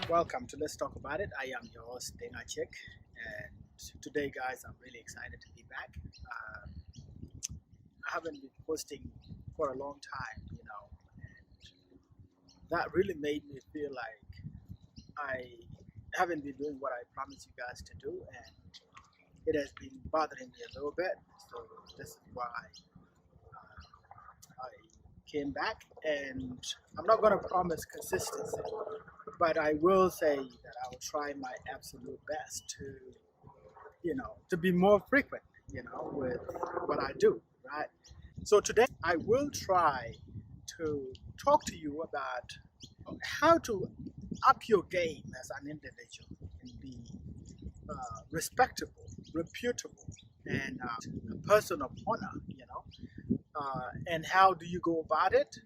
Welcome to Let's Talk About It. I am your host, Dengachik, and today, guys, I'm really excited to be back. I haven't been posting for a long time, and that really made me feel like I haven't been doing what I promised you guys to do, and it has been bothering me a little bit. So this is why I came back, and I'm not going to promise consistency, but I will say that I will try my absolute best to be more frequent, with what I do, right? So today I will try to talk to you about how to up your game as an individual and be respectable, reputable, and a person of honor, and how do you go about it?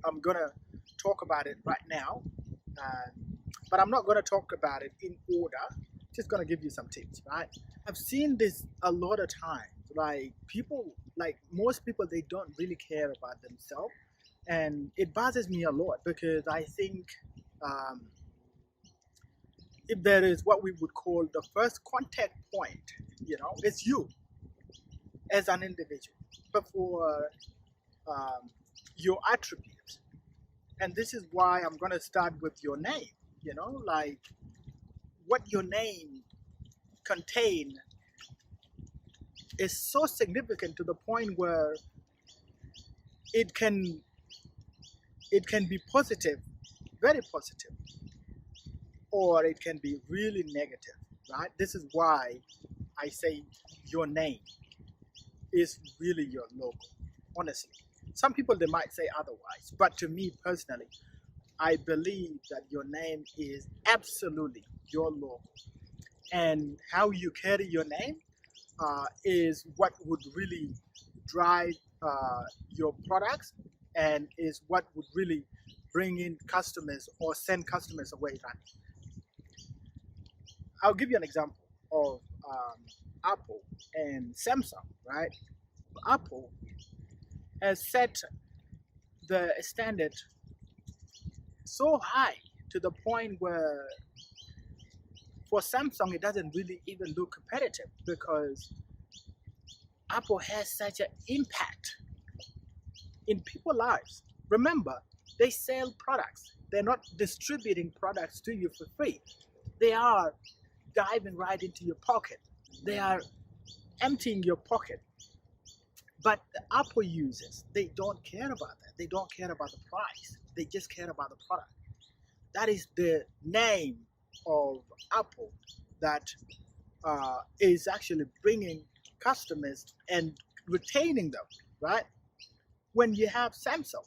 I'm gonna talk about it right now, uh, but I'm not gonna talk about it in order. Just gonna give you some tips, right? I've seen this a lot of times. Like people, like most people, they don't really care about themselves, and it bothers me a lot because I think um, if there is what we would call the first contact point, it's you as an individual before your attributes. And this is why I'm going to start with your name, like what your name contain is so significant to the point where it can it can be positive, very positive, or it can be really negative, right? This is why I say your name is really your logo, honestly. Some people, they might say otherwise, but to me personally, I believe that your name is absolutely your logo, and how you carry your name is what would really drive your products, and is what would really bring in customers or send customers away running. I'll give you an example of Apple and Samsung, right? Apple has set the standard so high to the point where for Samsung it doesn't really even look competitive because Apple has such an impact in people's lives. Remember, they sell products. They're not distributing products to you for free. They are diving right into your pocket. They are emptying your pocket. But the Apple users, they don't care about that. They don't care about the price. They just care about the product. That is the name of Apple that is actually bringing customers and retaining them, right? When you have Samsung,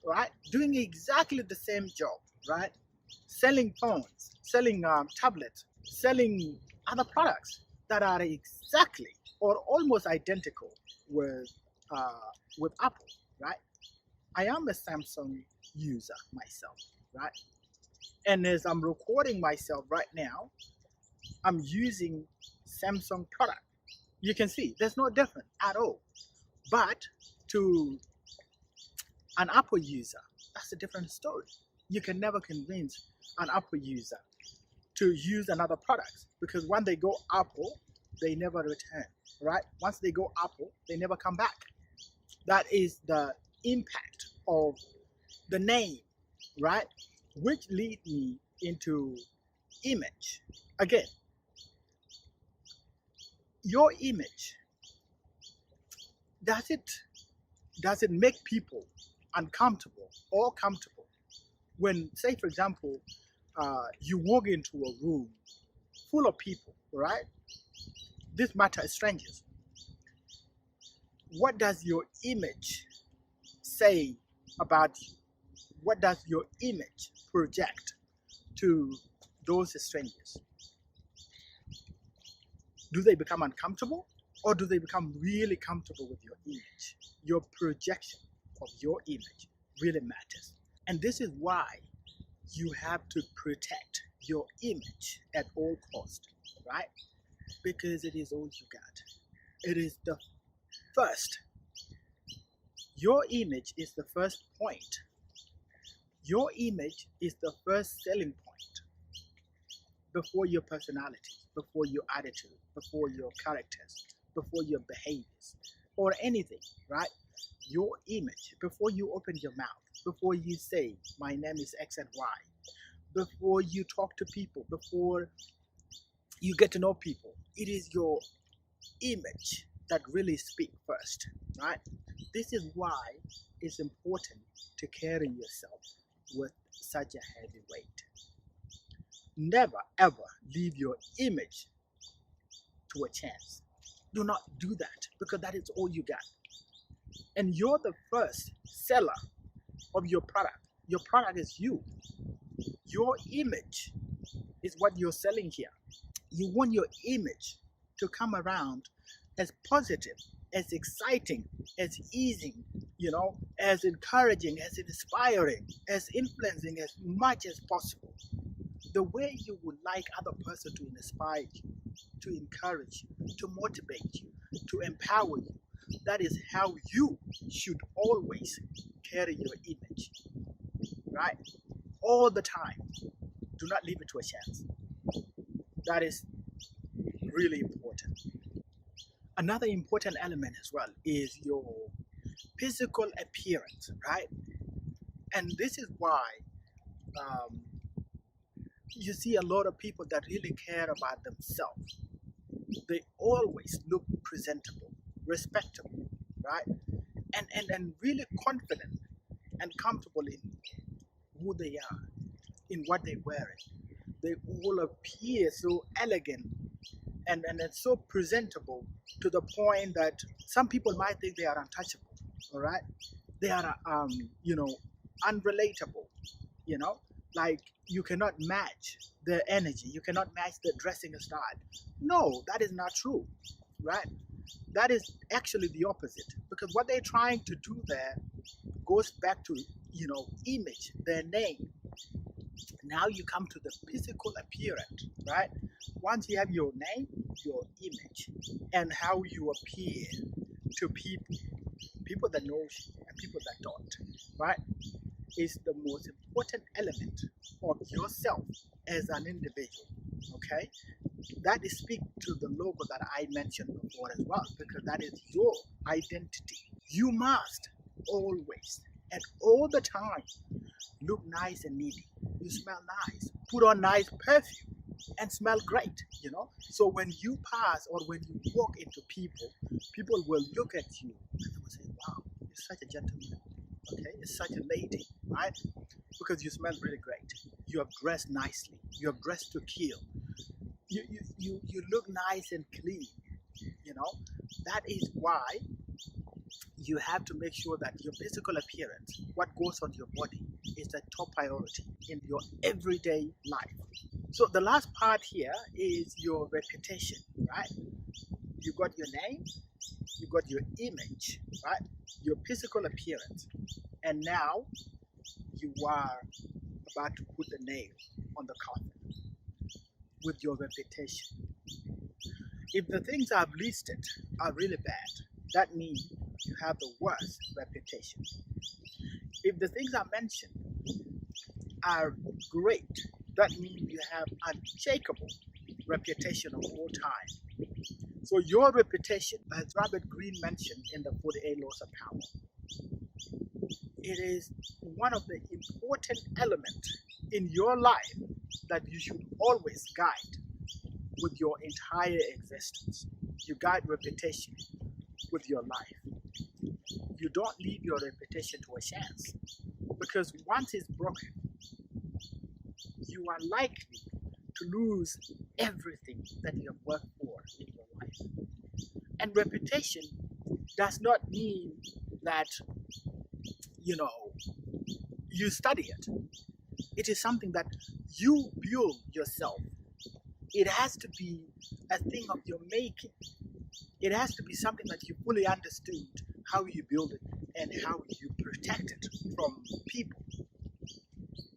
right, doing exactly the same job, right, selling phones, selling tablets, selling other products that are exactly or almost identical with with Apple, right? I am a Samsung user myself, right? And as I'm recording myself right now, I'm using Samsung product. You can see there's no difference at all. But to an Apple user, that's a different story. You can never convince an Apple user to use another product because when they go Apple, they never return, right? Once they go Apple, they never come back. That is the impact of the name, right? Which lead me into image. Again, your image, does it make people uncomfortable or comfortable when, say, for example, you walk into a room full of people, right? This matter is strangers. What does your image say about you? What does your image project to those strangers? Do they become uncomfortable, or do they become really comfortable with your image? Your projection of your image really matters. And this is why you have to protect your image at all costs, right? Because it is all you got. It is the first. Your image is the first point Your image is the first selling point before your personality, before your attitude, before your characters, before your behaviors, or anything, right? Your image, before you open your mouth, before you say, my name is X and Y, before you talk to people, before you get to know people, it is your image that really speak first, right? This is why it's important to carry yourself with such a heavy weight. Never ever leave your image to a chance. Do not do that, because that is all you got. And you're the first seller of your product. Your product is you. Your image is what you're selling here. You want your image to come around as positive, as exciting, as easy, as encouraging, as inspiring, as influencing as much as possible. The way you would like other person to inspire you, to encourage you, to motivate you, to empower you. That is how you should always carry your image, right? All the time. Do not leave it to a chance. That is really important. Another important element as well is your physical appearance, right? And this is why um, you see a lot of people that really care about themselves. They always look presentable, respectable, right? And really confident and comfortable in who they are, in what they're wearing. They all appear so elegant and it's so presentable to the point that some people might think they are untouchable, all right? They are, unrelatable, you know, like you cannot match their energy, you cannot match their dressing style. No, that is not true, right? That is actually the opposite, because what they're trying to do there goes back to, image, their name. Now you come to the physical appearance, right? Once you have your name, your image, and how you appear to people that know you and people that don't, right? Is the most important element of yourself as an individual. Okay, that is speak to the logo that I mentioned before as well, because that is your identity. You must always and all the time look nice and neat. You smell nice. Put on nice perfume and smell great, So when you pass or when you walk into people, people will look at you and they will say, wow, you're such a gentleman. Okay, you're such a lady, right? Because you smell really great. You are dressed nicely. You are dressed to kill. You look nice and clean, you know. That is why you have to make sure that your physical appearance, what goes on your body, is the top priority in your everyday life. So the last part here is your reputation, right? You got your name, you got your image, right? Your physical appearance, and now you are about to put the nail on the coffin with your reputation. If the things I've listed are really bad, that means you have the worst reputation. If the things I mentioned are great, that means you have unshakable reputation of all time. So your reputation, as Robert Greene mentioned in the 48 Laws of Power, it is one of the important elements in your life that you should always guide with your entire existence. You guide reputation with your life. You don't leave your reputation to a chance, because once it's broken, you are likely to lose everything that you have worked for in your life. And reputation does not mean that, you study it. It is something that you build yourself. It has to be a thing of your making. It has to be something that you fully understood how you build it and how you protect it from people.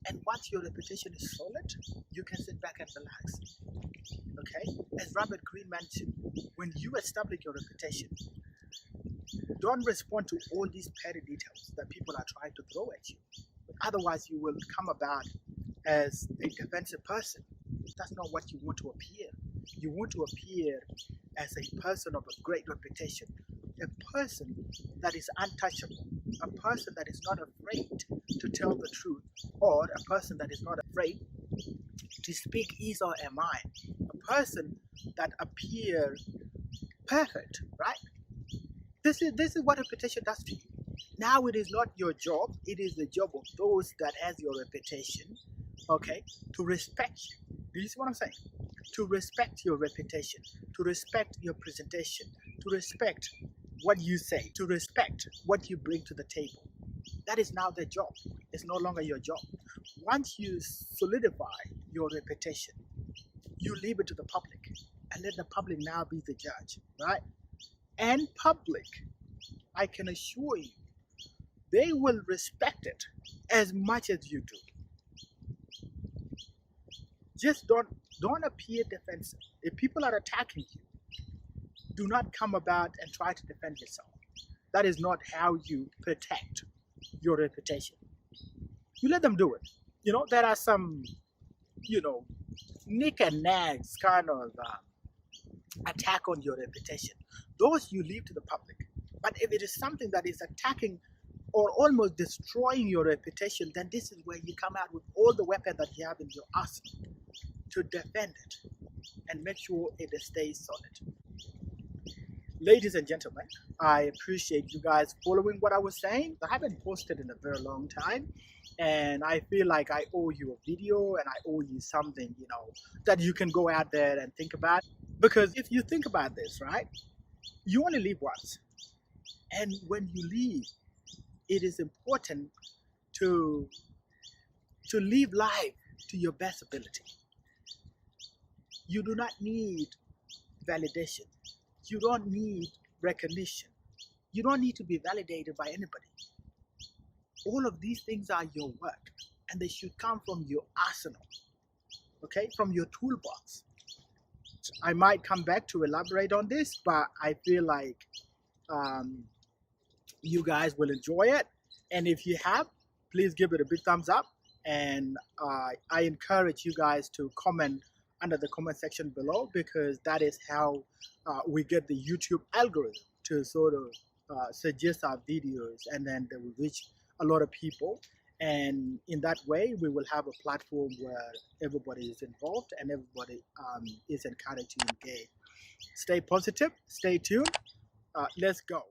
And once your reputation is solid, you can sit back and relax. Okay? As Robert Greene mentioned, when you establish your reputation, don't respond to all these petty details that people are trying to throw at you. Otherwise, you will come about as a defensive person. That's not what you want to appear. You want to appear as a person of a great reputation, a person that is untouchable, a person that is not afraid to tell the truth, or a person that is not afraid to speak his or her mind, a person that appears perfect, right? This is what reputation does to you. Now it is not your job, it is the job of those that has your reputation, okay, to respect you. Do you see what I'm saying? To respect your reputation, to respect your presentation, to respect what you say, to respect what you bring to the table. That is now their job. It's no longer your job. Once you solidify your reputation, you leave it to the public and let the public now be the judge, right? And public, I can assure you, they will respect it as much as you do. Just don't appear defensive. If people are attacking you, do not come about and try to defend yourself. That is not how you protect your reputation. You let them do it. There are some, nick and nags kind of attack on your reputation. Those you leave to the public. But if it is something that is attacking or almost destroying your reputation, then this is where you come out with all the weapons that you have in your arsenal to defend it and make sure it stays solid. Ladies and gentlemen, I appreciate you guys following what I was saying. I haven't posted in a very long time, and I feel like I owe you a video and I owe you something, that you can go out there and think about. Because if you think about this, right, you only live once. And when you leave, it is important to live life to your best ability. You do not need validation. You don't need recognition. You don't need to be validated by anybody. All of these things are your work, and they should come from your arsenal, okay, from your toolbox. I might come back to elaborate on this, but I feel like you guys will enjoy it. And if you have, please give it a big thumbs up. And I encourage you guys to comment under the comment section below, because that is how we get the YouTube algorithm to sort of suggest our videos, and then they will reach a lot of people. And in that way, we will have a platform where everybody is involved and everybody is encouraged to engage. Stay positive, stay tuned. Let's go.